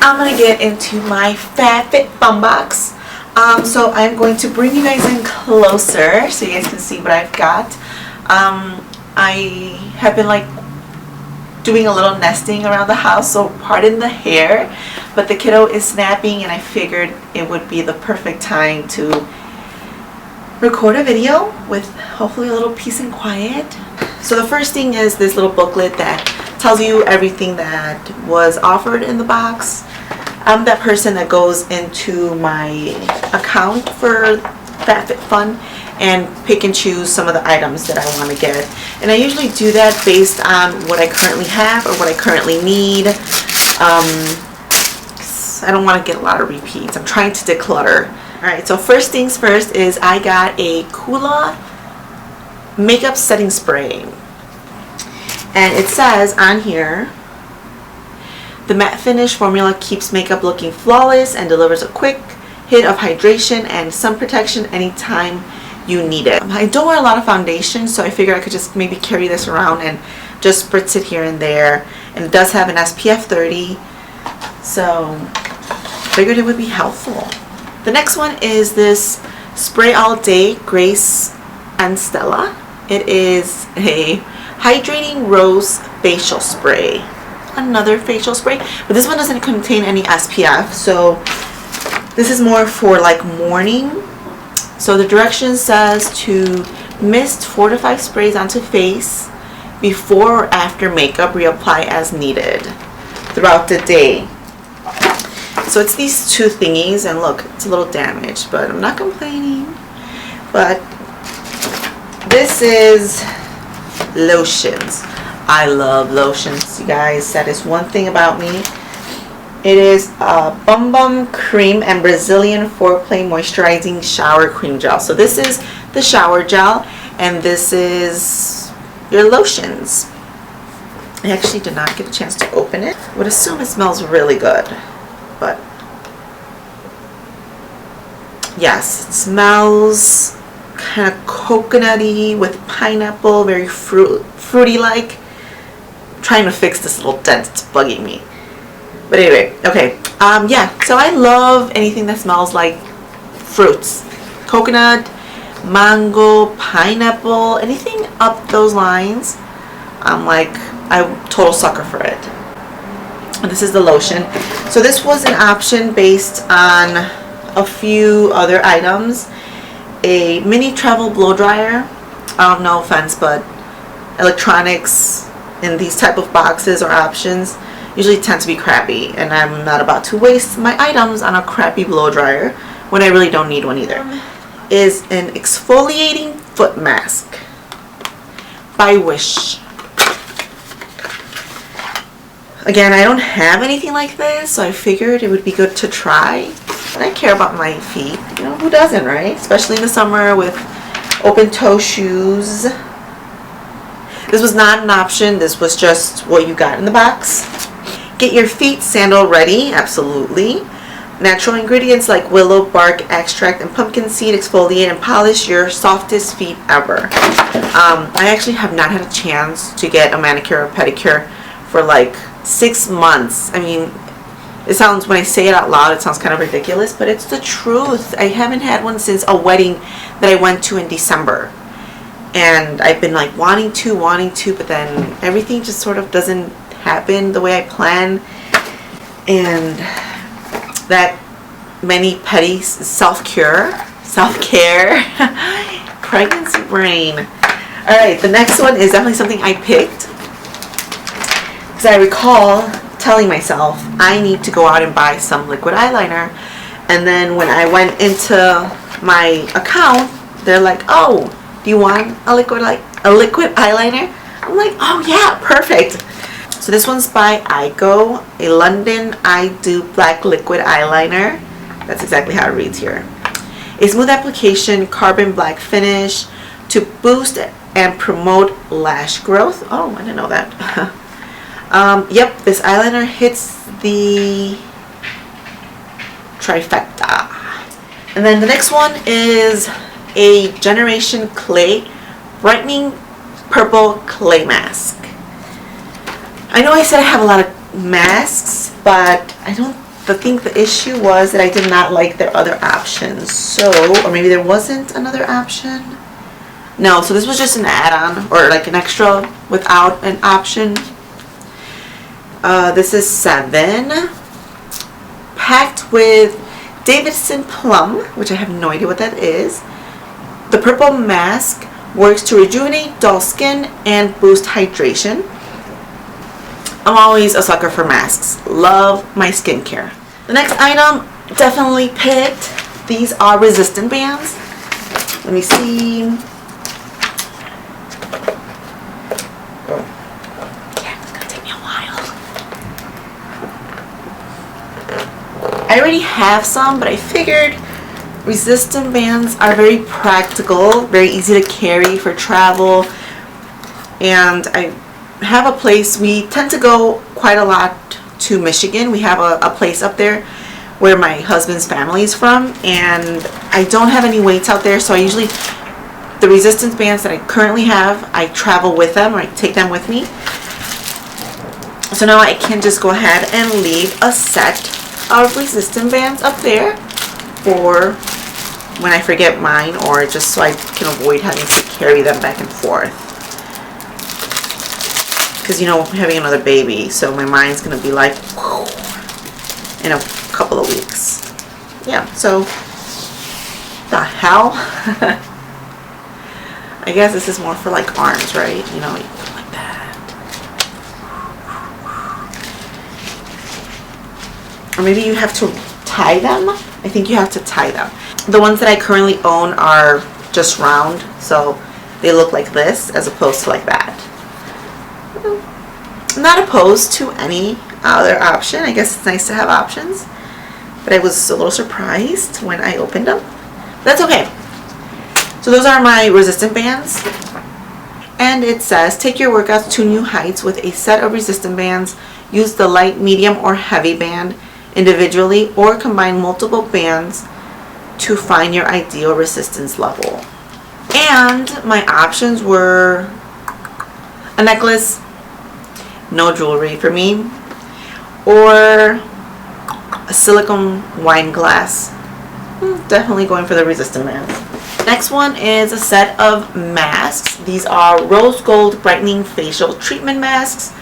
I'm gonna get into my FabFitFun box. So I'm going to bring you guys in closer so you guys can see what I've got. I have been like doing a little nesting around the house, so pardon the hair, but the kiddo is napping and I figured it would be the perfect time to record a video with hopefully a little peace and quiet. So the first thing is this little booklet that tells you everything that was offered in the box. I'm that person that goes into my account for FabFitFun and pick and choose some of the items that I want to get. And I usually do that based on what I currently have or what I currently need. I don't want to get a lot of repeats. I'm trying to declutter. Alright, so first things first is I got a Kula makeup setting spray. And it says on here, the matte finish formula keeps makeup looking flawless and delivers a quick hit of hydration and sun protection anytime you need it. I don't wear a lot of foundation, so I figured I could just maybe carry this around and just spritz it here and there. And it does have an SPF 30, so I figured it would be helpful. The next one is this Spray All Day Grace and Stella. It is a hydrating rose facial spray. Another facial spray, but this one doesn't contain any SPF, so this is more for like morning. So the direction says to mist 4 to 5 sprays onto face before or after makeup, reapply as needed throughout the day. So it's these two thingies, and look, it's a little damaged, but I'm not complaining. But this is lotions. I love lotions, you guys. That is one thing about me. It is Bum Bum Cream and Brazilian Foreplay Moisturizing Shower Cream Gel. So this is the shower gel, and this is your lotions. I actually did not get a chance to open it. I would assume it smells really good, but yes, it smells kind of coconutty with pineapple, very fruity-like. I'm trying to fix this little dent, it's bugging me. But anyway, okay, yeah, so I love anything that smells like fruits. Coconut, mango, pineapple, anything up those lines. I'm a total sucker for it. And this is the lotion. So this was an option based on a few other items. A mini travel blow dryer. No offense, but electronics in these type of boxes or options usually tend to be crappy, and I'm not about to waste my items on a crappy blow dryer when I really don't need one either. Is an exfoliating foot mask by Wish. Again, I don't have anything like this, so I figured it would be good to try. And I care about my feet. You know, who doesn't, right? Especially in the summer with open toe shoes. This was not an option. This was just what you got in the box. Get your feet sandal ready. Absolutely. Natural ingredients like willow bark extract and pumpkin seed exfoliate and polish your softest feet ever. I actually have not had a chance to get a manicure or pedicure for like 6 months. I mean, it sounds, when I say it out loud, it sounds kind of ridiculous, but it's the truth. I haven't had one since a wedding that I went to in December. And I've been like wanting to, but then everything just sort of doesn't happen the way I plan. And that many petty self-care, pregnancy brain. Alright, the next one is definitely something I picked, because I recall telling myself I need to go out and buy some liquid eyeliner. And then when I went into my account, they're like, oh, do you want a liquid eyeliner? I'm like, oh yeah, perfect. So this one's by Igo, a London I Do Black Liquid Eyeliner. That's exactly how it reads here. A smooth application, carbon black finish to boost and promote lash growth. Oh, I didn't know that. Yep, this eyeliner hits the trifecta. And then the next one is a Generation Clay Brightening Purple Clay Mask. I know I said I have a lot of masks, but I don't the issue was that I did not like their other options. So, or maybe there wasn't another option. No, so this was just an add-on or like an extra without an option. This is 7, packed with Davidson Plum, which I have no idea what that is. The purple mask works to rejuvenate dull skin and boost hydration. I'm always a sucker for masks. Love my skincare. The next item, definitely picked. These are resistant bands. Let me see. Oh. Yeah, it's gonna take me a while. I already have some, but I figured resistant bands are very practical, very easy to carry for travel, and I have a place. We tend to go quite a lot to Michigan. We have a place up there where my husband's family is from, and I don't have any weights out there, so I usually, the resistance bands that I currently have, I travel with them, or I take them with me. So now I can just go ahead and leave a set of resistant bands up there for when I forget mine, or just so I can avoid having to carry them back and forth. Because, you know, I'm having another baby, so my mind's going to be like, whew, in a couple of weeks. Yeah, so, the hell? I guess this is more for like arms, right? You know, like that. Or maybe you have to tie them. I think you have to tie them. The ones that I currently own are just round, so they look like this as opposed to like that. I'm not opposed to any other option. I guess it's nice to have options, but I was a little surprised when I opened them. That's okay. So those are my resistant bands, and it says take your workouts to new heights with a set of resistant bands. Use the light, medium, or heavy band individually, or combine multiple bands to find your ideal resistance level. And my options were a necklace, no jewelry for me, or a silicone wine glass. Definitely going for the resistant bands. Next one is a set of masks. These are rose gold brightening facial treatment masks.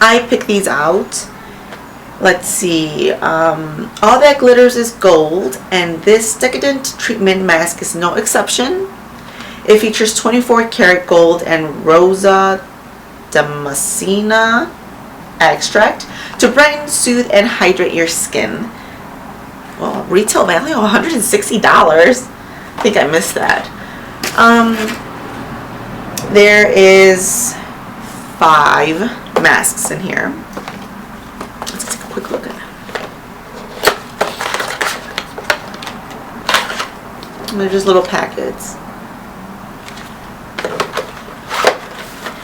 I picked these out. Let's see, all that glitters is gold, and this decadent treatment mask is no exception. It features 24 karat gold and Rosa Damascena extract to brighten, soothe, and hydrate your skin. Well, retail value $160. I think I missed that. There is 5 masks in here. Let's take a quick look at them. And they're just little packets.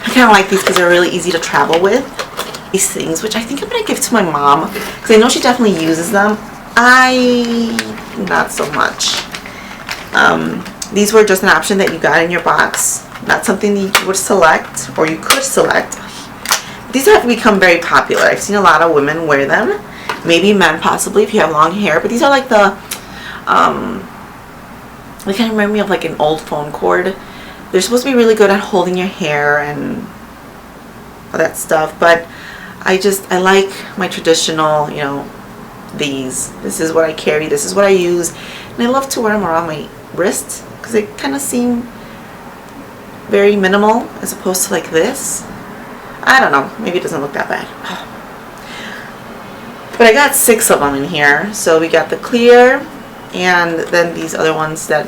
I kind of like these because they're really easy to travel with. These things, which I think I'm going to give to my mom because I know she definitely uses them. Not so much. These were just an option that you got in your box, not something you would select, or you could select. These have become very popular. I've seen a lot of women wear them, maybe men possibly if you have long hair, but these are like the they kind of remind me of like an old phone cord. They're supposed to be really good at holding your hair and all that stuff, but I like my traditional, you know, these. This is what I carry, this is what I use, and I love to wear them around my wrist because they kind of seem very minimal as opposed to like this. I don't know, maybe it doesn't look that bad. But I got 6 of them in here. So we got the clear, and then these other ones that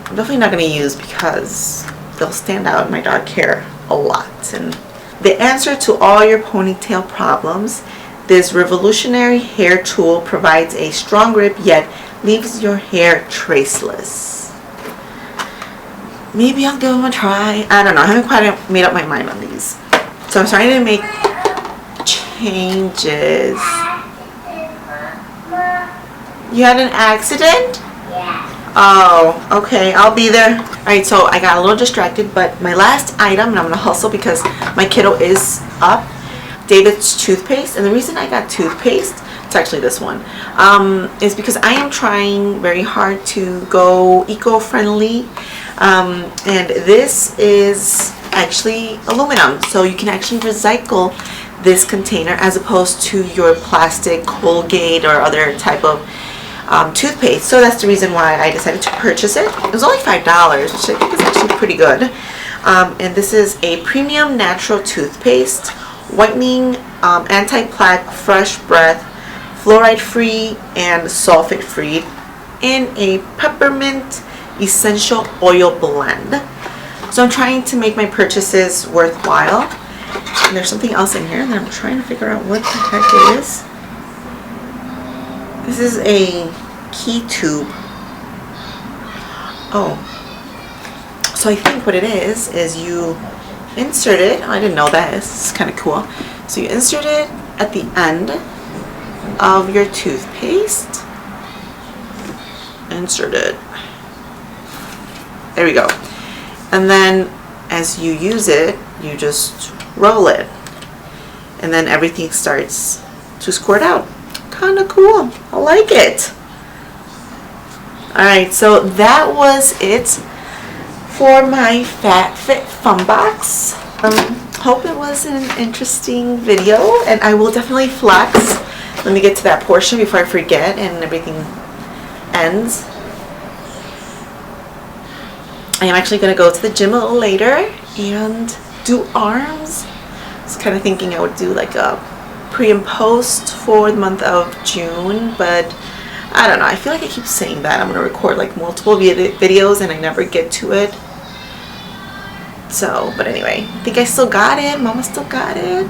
I'm definitely not going to use because they'll stand out in my dark hair a lot. And the answer to all your ponytail problems, this revolutionary hair tool provides a strong grip yet leaves your hair traceless. Maybe I'll give them a try. I don't know. I haven't quite made up my mind on these. So I'm starting to make changes. You had an accident? Yeah. Oh, okay. I'll be there. Alright, so I got a little distracted, but my last item, and I'm going to hustle because my kiddo is up, David's toothpaste. And the reason I got toothpaste, to actually this one, is because I am trying very hard to go eco-friendly, and this is actually aluminum, so you can actually recycle this container as opposed to your plastic Colgate or other type of toothpaste. So that's the reason why I decided to purchase it. It was only $5, which I think is actually pretty good. And this is a premium natural toothpaste, whitening, anti-plaque, fresh breath, fluoride free and sulfate free, in a peppermint essential oil blend. So I'm trying to make my purchases worthwhile. And there's something else in here that I'm trying to figure out what the heck it is. This is a key tube. Oh. So I think what it is you insert it. Oh, I didn't know that. It's kind of cool. So you insert it at the end of your toothpaste. Insert it. There we go. And then as you use it, you just roll it. And then everything starts to squirt out. Kind of cool. I like it. Alright, so that was it for my FabFitFun box. Hope it was an interesting video, and I will definitely flex. Let me get to that portion before I forget and everything ends. I am actually going to go to the gym a little later and do arms. I was kind of thinking I would do like a pre and post for the month of June, but I don't know. I feel like I keep saying that I'm going to record like multiple videos and I never get to it. So, but anyway, I think I still got it. Mama still got it.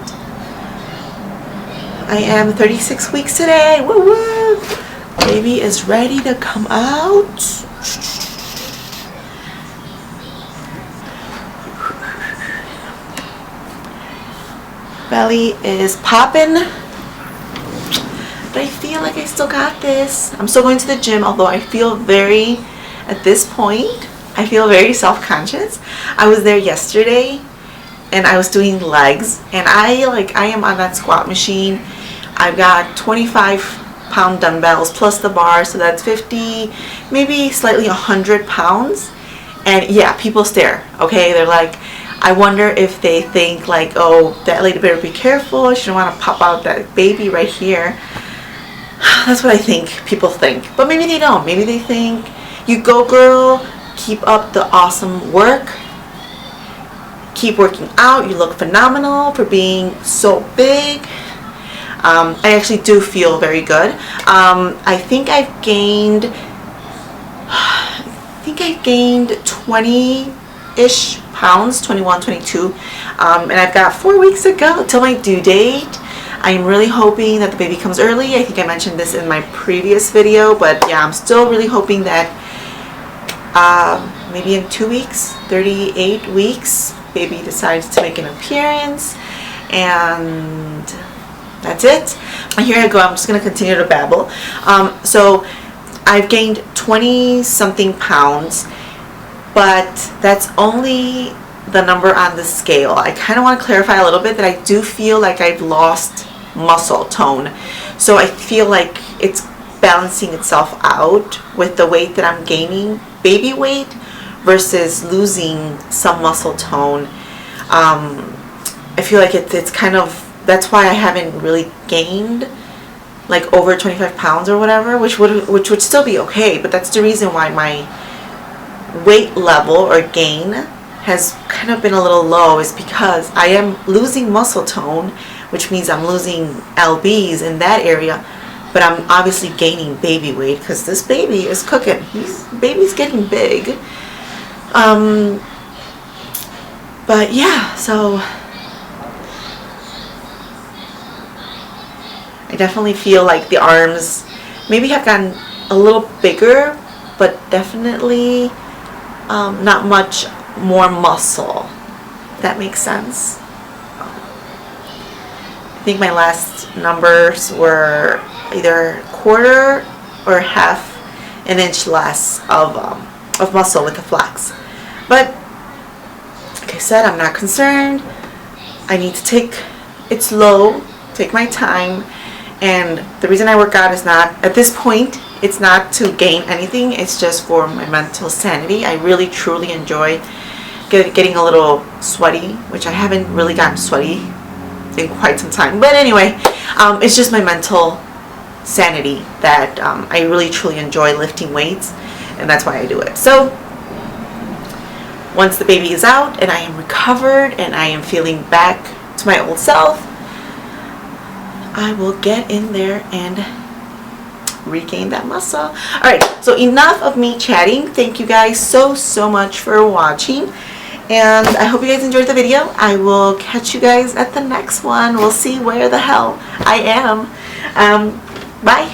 I am 36 weeks today. Woo woo! Baby is ready to come out. Belly is popping. But I feel like I still got this. I'm still going to the gym, although I feel very, at this point, I feel very self-conscious. I was there yesterday and I was doing legs, and I am on that squat machine. I've got 25-pound dumbbells plus the bar, so that's 50, maybe slightly 100 pounds. And yeah, people stare, okay? They're like, I wonder if they think like, oh, that lady better be careful. She don't want to pop out that baby right here. That's what I think people think. But maybe they don't. Maybe they think, you go girl, keep up the awesome work. Keep working out. You look phenomenal for being so big. I actually do feel very good. I think I've gained 20-ish pounds, 21, 22, and I've got 4 weeks to go till my due date. I'm really hoping that the baby comes early. I think I mentioned this in my previous video, but yeah, I'm still really hoping that maybe in 2 weeks, 38 weeks, baby decides to make an appearance, and that's it. And here I go. I'm just going to continue to babble. So I've gained 20 something pounds, but that's only the number on the scale. I kind of want to clarify a little bit that I do feel like I've lost muscle tone. So I feel like it's balancing itself out with the weight that I'm gaining, baby weight, versus losing some muscle tone. I feel like it's kind of, that's why I haven't really gained like over 25 pounds or whatever, which would still be okay, but that's the reason why my weight level or gain has kind of been a little low, is because I am losing muscle tone, which means I'm losing lbs in that area, but I'm obviously gaining baby weight because this baby is cooking. Baby's getting big. But yeah, so I definitely feel like the arms maybe have gotten a little bigger, but definitely not much more muscle. If that makes sense. I think my last numbers were either quarter or half an inch less of muscle with the flex. But like I said, I'm not concerned. I need to take it slow, take my time, And the reason I work out is not, at this point, it's not to gain anything. It's just for my mental sanity. I really truly enjoy getting a little sweaty, which I haven't really gotten sweaty in quite some time. But anyway, it's just my mental sanity that I really truly enjoy lifting weights, and that's why I do it. So once the baby is out and I am recovered and I am feeling back to my old self, I will get in there and regain that muscle. All right, so enough of me chatting. Thank you guys so much for watching, and I hope you guys enjoyed the video. I will catch you guys at the next one. We'll see where the hell I am. Bye.